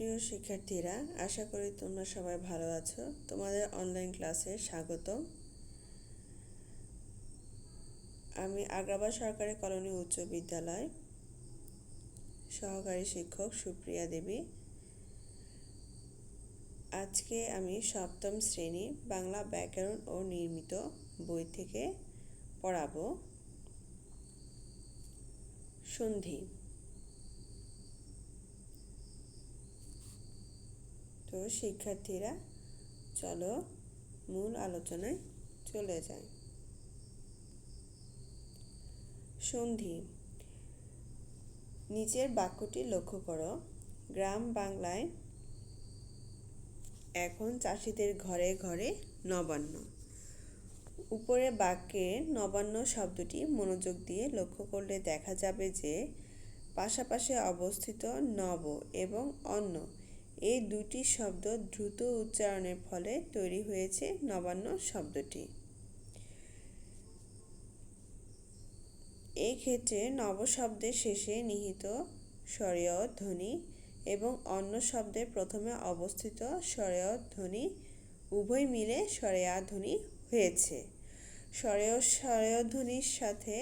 প্রিয় শিক্ষার্থীরা, আশা করি তোমরা সবাই ভালো আছো। তোমাদের অনলাইন ক্লাসে স্বাগতম। আমি আগ্রাবাদ সরকারি কলোনি উচ্চ বিদ্যালয় সহকারী শিক্ষক সুপ্রিয়া দেবী। আজকে আমি সপ্তম শ্রেণী বাংলা ব্যাকরণ ও নির্মিত বই থেকে পড়াবো সন্ধি। তো শিক্ষার্থীরা, চলো মূল আলোচনায় চলে যাই। সন্ধি। নিচের বাক্যটি লক্ষ্য করো। গ্রাম বাংলায় এখন চাষিদের ঘরে ঘরে নবান্ন। উপরে বাক্যের নবান্ন শব্দটি মনোযোগ দিয়ে লক্ষ্য করলে দেখা যাবে যে পাশাপাশি অবস্থিত নব এবং অন্ন এই দুটি শব্দ দ্রুত উচ্চারণের ফলে তৈরি হয়েছে নবান্ন শব্দটি। এই ক্ষেত্রে নব শব্দের শেষে নিহিত স্বরীয় ধ্বনি এবং অন্য শব্দের প্রথমে অবস্থিত স্বরীয় ধ্বনি উভয় মিলে স্বরেয়া ধ্বনি হয়েছে। স্বরেয় ধ্বনির সাথে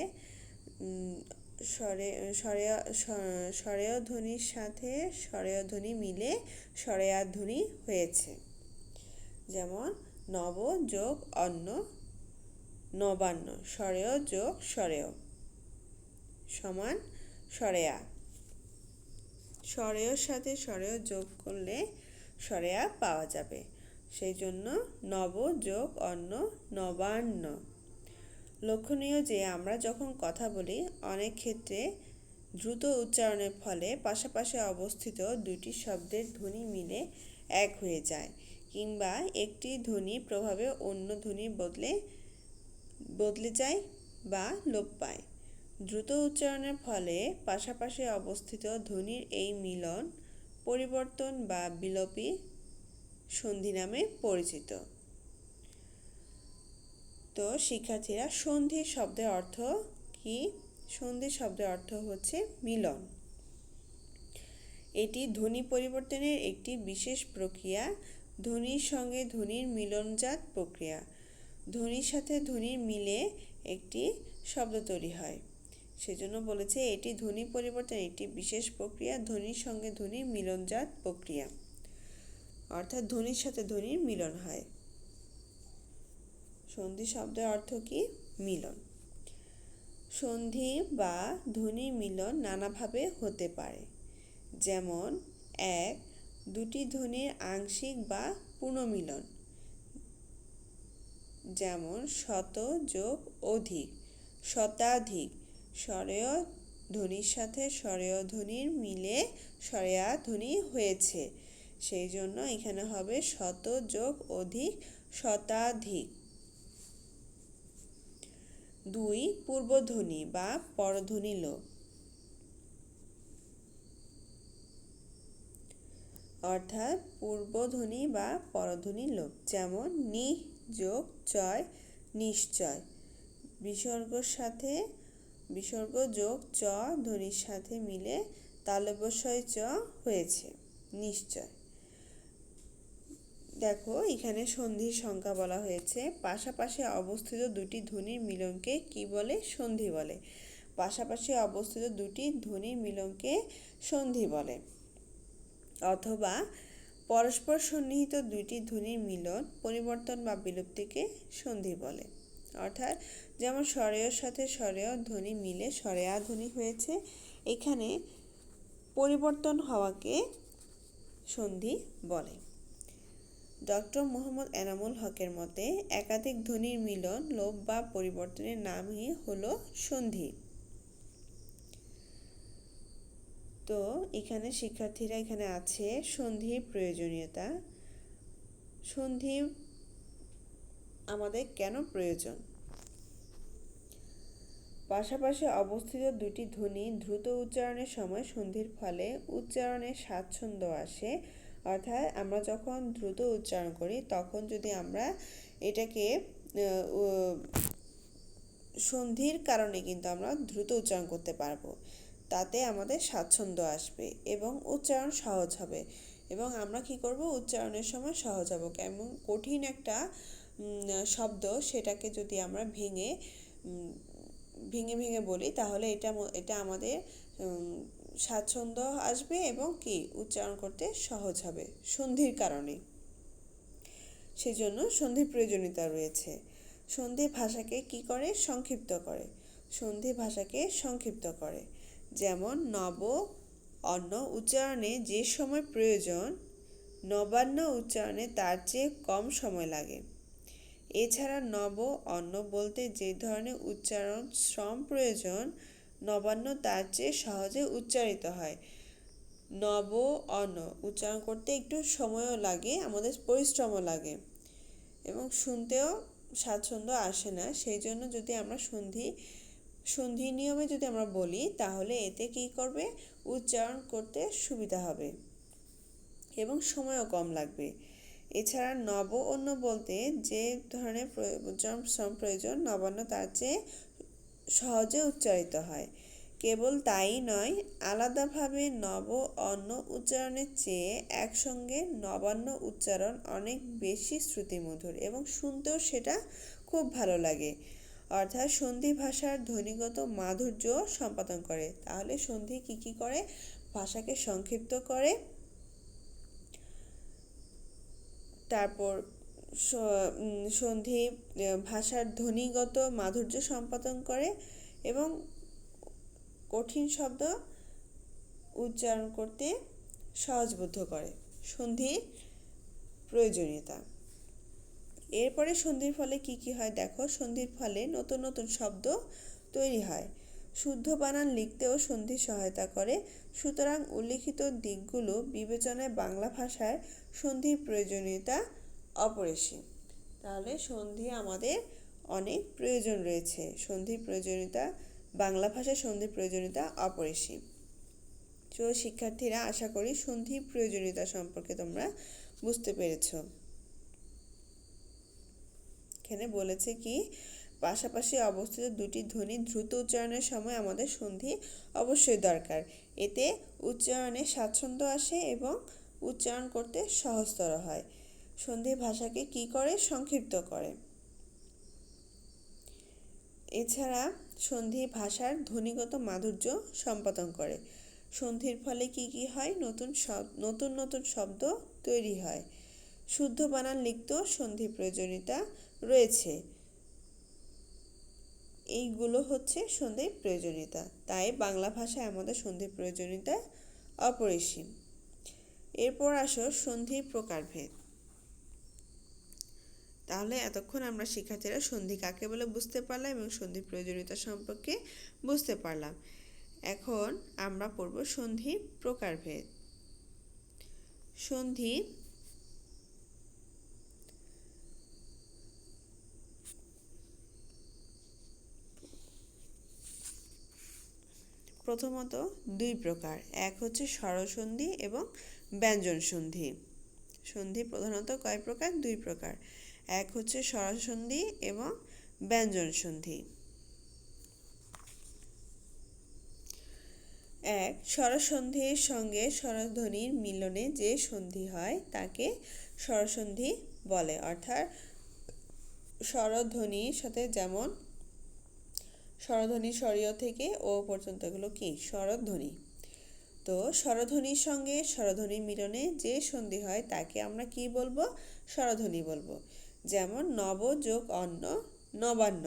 স্বরেয় ধ্বনি মিলে স্বরেয়া ধ্বনি হয়েছে। যেমন নব যোগ অন্ন, নবান্ন। স্বরেয় যোগ স্বরেয় সমান স্বরেয়া। স্বরেয়র সাথে স্বরেয় যোগ করলে স্বরেয়া পাওয়া যাবে। সেই জন্য নব যোগ অন্ন, নবান্ন। লক্ষণীয় যে আমরা যখন কথা বলি অনেক ক্ষেত্রে দ্রুত উচ্চারণের ফলে পাশাপাশি অবস্থিত দুটি শব্দের ধ্বনি মিলে এক হয়ে যায়, কিংবা একটি ধ্বনির প্রভাবে অন্য ধ্বনি বদলে যায় বা লোপ পায়। দ্রুত উচ্চারণের ফলে পাশাপাশি অবস্থিত ধ্বনির এই মিলন পরিবর্তন বা বিলোপী সন্ধি নামে পরিচিত। তো শিক্ষার্থীরা, সন্ধি শব্দের অর্থ কি? সন্ধি শব্দের অর্থ হচ্ছে মিলন। এটি ধ্বনি পরিবর্তনের একটি বিশেষ প্রক্রিয়া। ধ্বনির সঙ্গে ধ্বনির মিলনজাত প্রক্রিয়া। ধ্বনির সাথে ধ্বনির মিলে একটি শব্দ তৈরি হয়। সেজন্য বলেছে এটি ধ্বনি পরিবর্তনের একটি বিশেষ প্রক্রিয়া, ধ্বনির সঙ্গে ধ্বনির মিলনজাত প্রক্রিয়া। অর্থাৎ ধ্বনির সাথে ধ্বনির মিলন হয়। সন্ধি শব্দের অর্থ কি? মিলন। সন্ধি বা ধ্বনির মিলন নানাভাবে হতে পারে। যেমন এক, দুটি ধ্বনির আংশিক বা পুনর্মিলন। যেমন শত যোগ অধিক, শতাধিক। স্বরেয় ধ্বনির সাথে স্বরেয় ধ্বনির মিলে স্বরেয়া ধ্বনি হয়েছে, সেই জন্য এখানে হবে শত যোগ অধিক, শতাধিক। দুই, পূর্বধ্বনি বা পরধ্বনি লোপ। অর্থাৎ পূর্বধ্বনি বা পরধ্বনি লোপ। যেমন নি যোগ চয়, নিশ্চয়। বিসর্গ যোগ চ ধ্বনির সাথে মিলে তালব্যস্বয় চ হয়েছে, নিশ্চয়। দেখো, এখানে সন্ধির সংজ্ঞা বলা হয়েছে। পাশাপাশি অবস্থিত দুটি ধ্বনির মিলনকে কি বলে? সন্ধি বলে। পাশাপাশি অবস্থিত দুটি ধ্বনির মিলনকে সন্ধি বলে। অথবা পরস্পর সন্নিহিত দুইটি ধ্বনির মিলন, পরিবর্তন বা বিলুপ্তিকে সন্ধি বলে। অর্থাৎ যেমন স্বরেয়র সাথে স্বরেয় ধ্বনি মিলে স্বরেয়া ধ্বনি হয়েছে, এখানে পরিবর্তন হওয়াকে সন্ধি বলে। ডক্টর মোহাম্মদ এনামুল হকের মতে একাধিক ধ্বনির মিলন, লোপ বা পরিবর্তনের নামই হলো সন্ধি। তো এখানে শিক্ষার্থীরা, এখানে আছে সন্ধির প্রয়োজনীয়তা। সন্ধি আমাদের কেন প্রয়োজন? পাশাপাশি অবস্থিত দুটি ধ্বনি দ্রুত উচ্চারণের সময় সন্ধির ফলে উচ্চারণে স্বাচ্ছন্দ্য আসে। অর্থাৎ আমরা যখন দ্রুত উচ্চারণ করি তখন যদি আমরা এটাকে সন্ধির কারণে কিন্তু আমরা দ্রুত উচ্চারণ করতে পারবো। তাতে আমাদের স্বাচ্ছন্দ্য আসবে এবং উচ্চারণ সহজ হবে। এবং আমরা কি করব, উচ্চারণের সময় সহজ হব। এবং কঠিন একটা শব্দ, সেটাকে যদি আমরা ভেঙে ভেঙে ভেঙে বলি, তাহলে এটা আমাদের স্বাচ্ছন্দ্য আসবে এবং কি উচ্চারণ করতে সহজ হবে সন্ধির কারণে। সেজন্য সন্ধির প্রয়োজনীয়তা রয়েছে। সন্ধি ভাষাকে কি করে, সংক্ষিপ্ত করে। সন্ধি ভাষাকে সংক্ষিপ্ত করে। যেমন নব অন্য উচ্চারণে যে সময় প্রয়োজন, নবান্ন উচ্চারণে তার চেয়ে কম সময় লাগে। এছাড়া নব অন্য বলতে যে ধরনের উচ্চারণ শ্রম প্রয়োজন, নবান্ন তার চেয়ে সহজে উচ্চারিত হয়। নব অন্য উচ্চারণ করতে একটু সময়ও লাগে, আমাদের পরিশ্রমও লাগে এবং শুনতেও স্বাচ্ছন্দ্য আসে না। সেই জন্য যদি আমরা সন্ধি নিয়মে যদি আমরা বলি, তাহলে এতে কি করবে, উচ্চারণ করতে সুবিধা হবে এবং সময়ও কম লাগবে। এছাড়া নব অন্য বলতে যে ধরনের উচ্চারণ শ্রম প্রয়োজন, নবান্ন তার চেয়ে সহজে উচ্চারিত হয়। কেবল তাই নয়, আলাদাভাবে নব অন্য উচ্চারণের চেয়ে একসঙ্গে নবান্ন উচ্চারণ অনেক বেশি শ্রুতিমধুর এবং শুনতেও সেটা খুব ভালো লাগে। অর্থাৎ সন্ধি ভাষার ধ্বনিগত মাধুর্য সম্পাদন করে। তাহলে সন্ধি কি করে, ভাষাকে সংক্ষিপ্ত করে, তারপর সন্ধি ভাষার ধ্বনিগত মাধুর্য সম্পাদন করে এবং কঠিন শব্দ উচ্চারণ করতে সহজবোধ্য করে। সন্ধির প্রয়োজনীয়তা। এরপরে সন্ধির ফলে কি হয় দেখো। সন্ধির ফলে নতুন নতুন শব্দ তৈরি হয়। শুদ্ধ বানান লিখতেও সন্ধি সহায়তা করে। সুতরাং উল্লিখিত দিকগুলো বিবেচনায় বাংলা ভাষার সন্ধির প্রয়োজনীয়তা অপরিসীম। তাহলে সন্ধি আমাদের অনেক প্রয়োজন রয়েছে। সন্ধির প্রয়োজনীয়তা, বাংলা ভাষায় সন্ধির প্রয়োজনীয়তা অপরিসীম। তো শিক্ষার্থীরা, আশা করি সন্ধির প্রয়োজনীয়তা সম্পর্কে তোমরা বুঝতে পেরেছ। এখানে বলেছে কি, পাশাপাশি অবস্থিত দুটি ধ্বনি দ্রুত উচ্চারণের সময় আমাদের সন্ধি অবশ্যই দরকার। এতে উচ্চারণে স্বাচ্ছন্দ্য আসে এবং উচ্চারণ করতে সহজতর হয়। সন্ধি ভাষাকে কি করে, সংক্ষিপ্ত করে। এছাড়া সন্ধি ভাষার ধ্বনিগত মাধুর্য সম্পাদন করে। সন্ধির ফলে কি হয়, নতুন নতুন শব্দ তৈরি হয়। শুদ্ধ বানান লিখতেও সন্ধির প্রয়োজনীয়তা রয়েছে। এইগুলো হচ্ছে সন্ধির প্রয়োজনীয়তা। তাই বাংলা ভাষায় আমাদের সন্ধির প্রয়োজনীয়তা অপরিসীম। এরপর আসো সন্ধির প্রকারভেদ। তাহলে এতক্ষণ আমরা শিক্ষার্থীরা সন্ধি কাকে বলে বুঝতে পারলাম এবং সন্ধির প্রয়োজনীয়তা সম্পর্কে বুঝতে পারলাম। এখন আমরা পড়ব সন্ধির প্রকারভেদ। সন্ধি প্রথমত দুই প্রকার। এক হচ্ছে স্বরসন্ধি এবং ব্যঞ্জন সন্ধি। সন্ধি প্রধানত কয় প্রকার, দুই প্রকার। এক হচ্ছে স্বরসন্ধি এবং ব্যঞ্জন সন্ধি। এক, স্বরসন্ধির সঙ্গে স্বরধ্বনির মিলনে যে সন্ধি হয় তাকে স্বরসন্ধি বলে। অর্থাৎ স্বরধ্বনির সাথে, যেমন স্বরধ্বনি স্বরীয় থেকে ও পর্যন্ত, এগুলো কি স্বরধ্বনি। তো স্বরধ্বনির সঙ্গে স্বরধ্বনির মিলনে যে সন্ধি হয় তাকে আমরা কি বলবো, স্বরধ্বনি বলবো। যেমন নব যোগ অন্য, নবান্ন।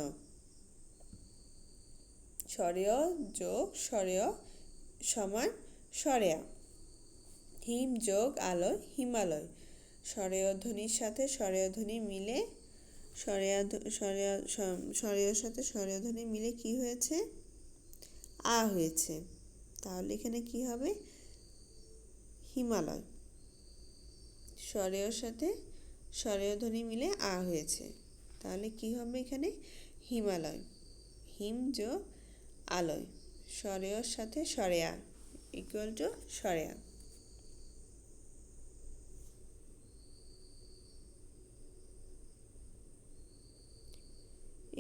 স্বরীয় যোগ স্বরীয় সমান স্বরেয়া। হিম যোগ আলয়, হিমালয়। স্বরেয় ধ্বনির সাথে স্বরেয় ধ্বনি মিলে, স্বরেয়র সাথে স্বরেয় ধ্বনি মিলে কি হয়েছে, আ হয়েছে। তাহলে এখানে কি হবে, হিমালয়। স্বরেয়র সাথে স্বরেয় ধ্বনি মিলে আ হয়েছে, তাহলে কি হবে এখানে, হিমালয়। হিম যোগ আলয়, স্বরেয়র সাথে স্বরেয়া ইকুয়াল টু স্বরেয়া।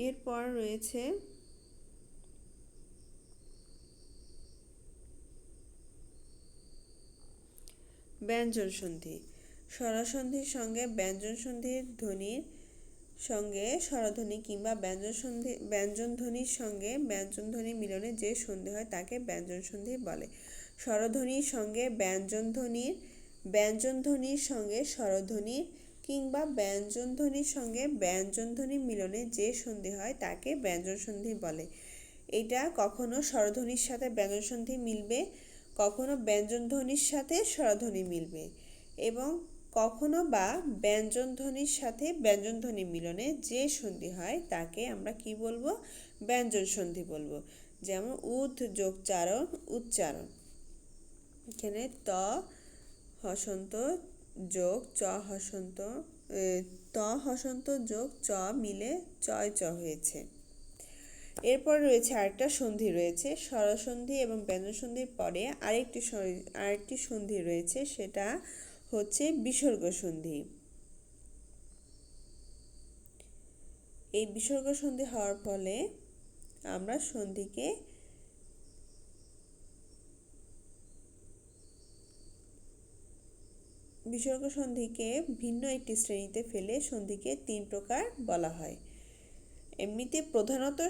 এরপর রয়েছে ব্যঞ্জন সন্ধি। স্বরসন্ধির সঙ্গে ব্যঞ্জন সন্ধির ধ্বনির সঙ্গে স্বরধ্বনি কিংবা ব্যঞ্জন ধ্বনির সঙ্গে ব্যঞ্জন ধ্বনি মিলনে যে সন্ধি হয় তাকে ব্যঞ্জন সন্ধি বলে। স্বরধ্বনির সঙ্গে ব্যঞ্জন ধ্বনির সঙ্গে স্বরধ্বনির কিংবা ব্যঞ্জন ধ্বনির সঙ্গে ব্যঞ্জন ধ্বনি মিলনে যে সন্ধি হয় তাকে ব্যঞ্জন সন্ধি বলে। এটা কখনো স্বরধ্বনির সাথে ব্যঞ্জন সন্ধি মিলবে, কখনো ব্যঞ্জন ধ্বনির সাথে স্বরধ্বনি মিলবে, এবং কখনো বা ব্যঞ্জন ধ্বনির সাথে ব্যঞ্জন ধ্বনি মিলনে যে সন্ধি হয় তাকে আমরা কি বলবো? ব্যঞ্জন সন্ধি বলবো। যেমন উদ যোগ চারণ, উচ্চারণ। এখানে ত হসন্ত যোগ চ হসন্ত, ত হসন্ত যোগ চ মিলে চয় চ হয়েছে। এরপর রয়েছে আরেকটা সন্ধি রয়েছে স্বরসন্ধি এবং ব্যঞ্জন সন্ধির পরে আরেকটি সন্ধি রয়েছে, সেটা হচ্ছে বিসর্গ সন্ধি। এই বিসর্গ সন্ধি হওয়ার ফলে আমরা বিসর্গ সন্ধিকে ভিন্ন একটি শ্রেণীতে ফেলে সন্ধিকে 3 প্রকার বলা হয়। এমনিতে প্রধানত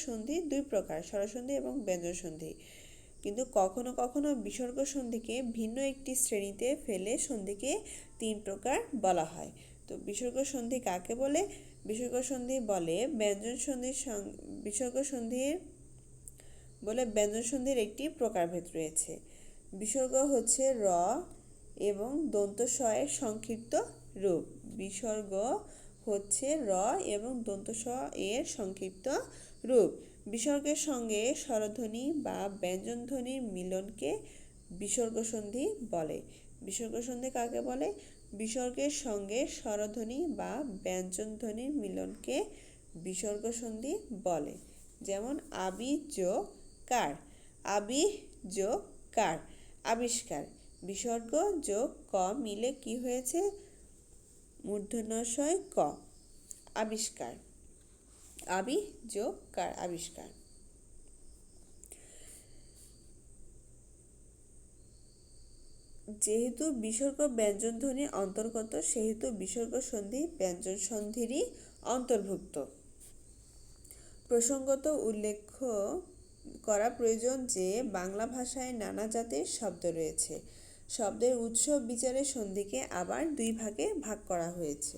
সন্ধি 2 প্রকার, স্বরসন্ধি এবং ব্যঞ্জন সন্ধি, কিন্তু কখনো কখনো বিসর্গ সন্ধিকে ভিন্ন একটি শ্রেণীতে ফেলে সন্ধিকে 3 প্রকার বলা হয়। তো বিসর্গ সন্ধি কাকে বলে? বিসর্গ সন্ধি বলে ব্যঞ্জন সন্ধির একটি প্রকারভেদ রয়েছে। বিসর্গ হচ্ছে র এবং দন্ত স এর সংক্ষিপ্ত রূপ। বিসর্গ হচ্ছে র এবং দন্ত স এর সংক্ষিপ্ত রূপ। বিসর্গের সঙ্গে স্বরধ্বনি বা ব্যঞ্জন ধ্বনির মিলনকে বিসর্গ সন্ধি বলে। বিসর্গ সন্ধি কাকে বলে? বিসর্গের সঙ্গে স্বরধ্বনি বা ব্যঞ্জন ধ্বনির মিলনকে বিসর্গ সন্ধি বলে। যেমন আবি যোগ কার, আবিষ্কার। বিসর্গ যোগ ক মিলে কি হয়েছে? মূর্ধন্যশয় ক, আবিষ্কার। আবি যোগ কার, আবিষ্কার। যেহেতু বিসর্গ ব্যঞ্জন ধ্বনির অন্তর্গত সেহেতু বিসর্গ সন্ধি ব্যঞ্জন সন্ধিরই অন্তর্ভুক্ত। প্রসঙ্গত উল্লেখ করা প্রয়োজন যে বাংলা ভাষায় নানা জাতের শব্দ রয়েছে। শব্দের উৎস বিচারে সন্ধিকে আবার 2 ভাগে ভাগ করা হয়েছে।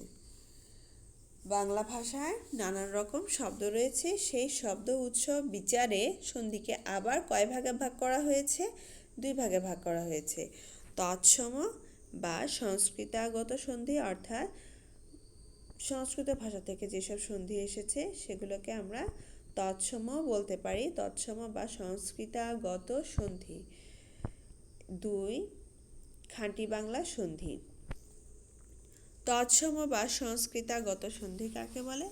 বাংলা ভাষায় নানান রকম শব্দ রয়েছে, সেই শব্দ উৎস বিচারে সন্ধিকে আবার কয় ভাগে ভাগ করা হয়েছে? 2 ভাগে ভাগ করা হয়েছে। তৎসম বা সংস্কৃতাগত সন্ধি, অর্থাৎ সংস্কৃত ভাষা থেকে যেসব সন্ধি এসেছে সেগুলোকে আমরা তৎসম বলতে পারি, তৎসম বা সংস্কৃতাগত সন্ধি। 2 খাঁটি বাংলা সন্ধি। তৎসম বা সংস্কৃতাগত সন্ধি কাকে বলে?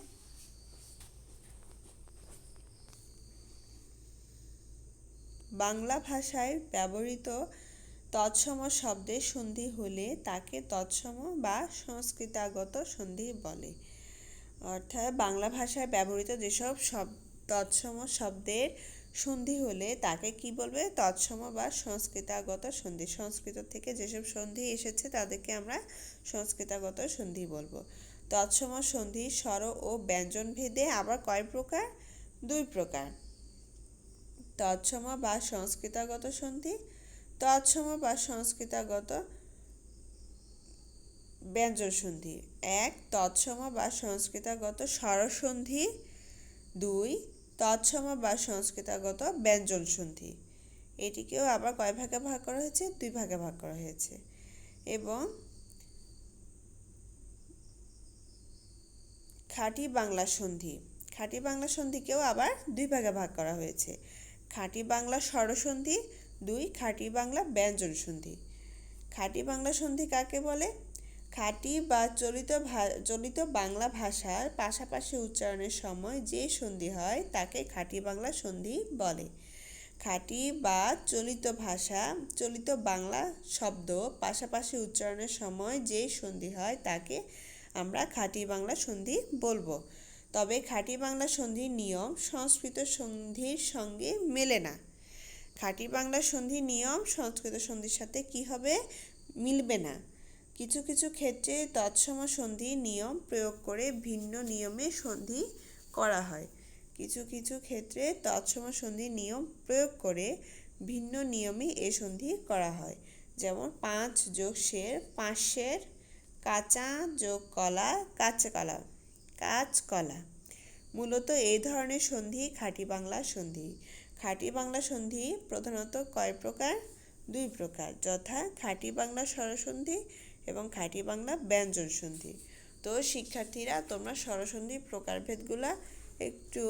বাংলা ভাষায় ব্যবহৃত তৎসম শব্দের সন্ধি হলে তাকে তৎসম বা সংস্কৃতাগত সন্ধি বলে। অর্থাৎ বাংলা ভাষায় ব্যবহৃত যেসব তৎসম শব্দের সন্ধি হলে তাকে কি বলবে? তৎসম বা সংস্কৃতাগত সন্ধি। সংস্কৃত থেকে যেসব সন্ধি এসেছে তাদেরকে আমরা সংস্কৃতাগত সন্ধি বলবো। তৎসম সন্ধি স্বর ও ব্যঞ্জন ভেদে আবার কয় প্রকার? 2 প্রকার। তৎসম বা সংস্কৃতাগত সন্ধি, তৎসম বা সংস্কৃতাগত ব্যঞ্জন সন্ধি। 1 তৎসম বা সংস্কৃতাগত স্বরসন্ধি, 2 তৎসম বা সংস্কৃতাগত ব্যঞ্জন সন্ধি। এটিকেও আবার কয় ভাগে ভাগ করা হয়েছে? 2 ভাগে ভাগ করা হয়েছে। এবং খাঁটি বাংলা সন্ধি, খাঁটি বাংলা সন্ধিকেও আবার 2 ভাগে ভাগ করা হয়েছে। খাঁটি বাংলা স্বরসন্ধি, 2 খাঁটি বাংলা ব্যঞ্জন সন্ধি। খাঁটি বাংলা সন্ধি কাকে বলে? খাঁটি বা চলিত বাংলা ভাষার পাশাপাশি উচ্চারণের সময় যে সন্ধি হয় তাকে খাঁটি বাংলা সন্ধি বলে। খাঁটি বা চলিত বাংলা শব্দ পাশাপাশি উচ্চারণের সময় যে সন্ধি হয় তাকে আমরা খাঁটি বাংলা সন্ধি বলবো। তবে খাঁটি বাংলা সন্ধির নিয়ম সংস্কৃত সন্ধির সঙ্গে মেলে না। খাঁটি বাংলা সন্ধি নিয়ম সংস্কৃত সন্ধির সাথে কি হবে, মিলবে না। কিছু কিছু ক্ষেত্রে তৎসম সন্ধি নিয়ম প্রয়োগ করে ভিন্ন নিয়মে সন্ধি করা হয়। কিছু কিছু ক্ষেত্রে তৎসম সন্ধি নিয়ম প্রয়োগ করে ভিন্ন নিয়মে এ সন্ধি করা হয়। যেমন 5 যোগ শের, 5 শের। কাঁচা যোগ কলা, কাঁচা কলা, কাঁচকলা। মূলত এই ধরনের সন্ধি খাঁটি বাংলা সন্ধি। খাঁটি বাংলা সন্ধি প্রধানত কয় প্রকার? 2 প্রকার, যথা খাঁটি বাংলা স্বরসন্ধি এবং খাঁটি বাংলা ব্যঞ্জন সন্ধি। তো শিক্ষার্থীরা তোমরা স্বরসন্ধি প্রকারভেদগুলো একটু,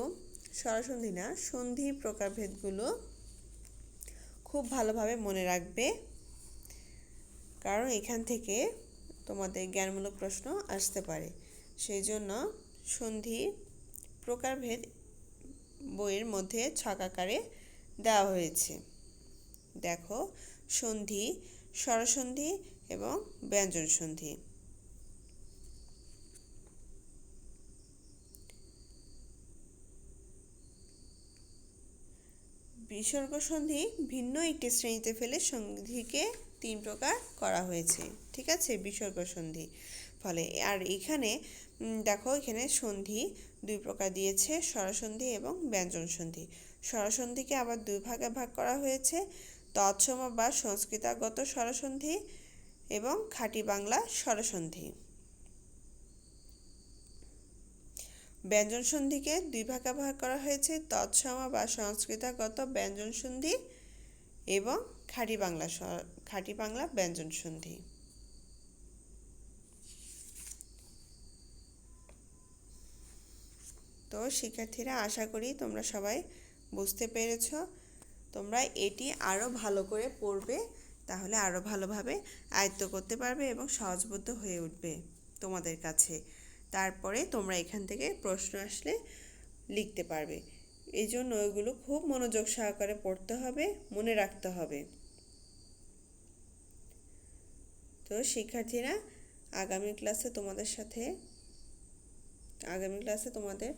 স্বরসন্ধি না, সন্ধি প্রকারভেদগুলো খুব ভালোভাবে মনে রাখবে, কারণ এখান থেকে তোমাদের জ্ঞানমূলক প্রশ্ন আসতে পারে। সেই জন্য সন্ধি প্রকারভেদ বইয়ের মধ্যে ছক আকারে দেওয়া হয়েছে। দেখো, সন্ধি, স্বরসন্ধি এবং ব্যঞ্জন সন্ধি। বিসর্গ সন্ধি ভিন্ন একটি শ্রেণীতে ফেলে সন্ধিকে 3 প্রকার করা হয়েছে। ঠিক আছে, বিসর্গ সন্ধি। ফলে আর এখানে দেখো, এখানে সন্ধি 2 প্রকার দিয়েছে, স্বরসন্ধি এবং ব্যঞ্জন সন্ধি। স্বরসন্ধিকে আবার 2 ভাগে ভাগ করা হয়েছে, তৎসম বা সংস্কৃতাগত স্বরসন্ধি এবং খাঁটি বাংলা স্বরসন্ধি। ব্যঞ্জন সন্ধিকে 2 ভাগে ভাগ করা হয়েছে, তৎসম বা সংস্কৃতাগত ব্যঞ্জন সন্ধি এবং খাঁটি বাংলা ব্যঞ্জন সন্ধি। তো শিক্ষার্থীরা, আশা করি তোমরা সবাই বুঝতে পেরেছ। তোমরা এটি আরও ভালো করে পড়বে, তাহলে আরও ভালোভাবে আয়ত্ত করতে পারবে এবং সহজবোধ্য হয়ে উঠবে তোমাদের কাছে। তারপরে তোমরা এখান থেকে প্রশ্ন আসলে লিখতে পারবে। এই জন্য এগুলো খুব মনোযোগ সহকারে পড়তে হবে, মনে রাখতে হবে। তো শিক্ষার্থীরা, আগামী ক্লাসে তোমাদের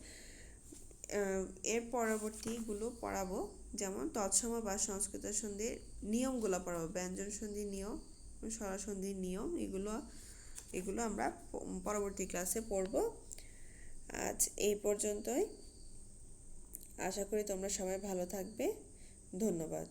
এর পরবর্তীগুলো পড়াবো, যেমন তৎসম বা সংস্কৃত সন্ধির নিয়মগুলো পড়াবো, ব্যঞ্জন সন্ধির নিয়ম, স্বরসন্ধির নিয়ম, এগুলো আমরা পরবর্তী ক্লাসে পড়ব। আজ এই পর্যন্তই। আশা করি তোমরা সবাই ভালো থাকবে। ধন্যবাদ।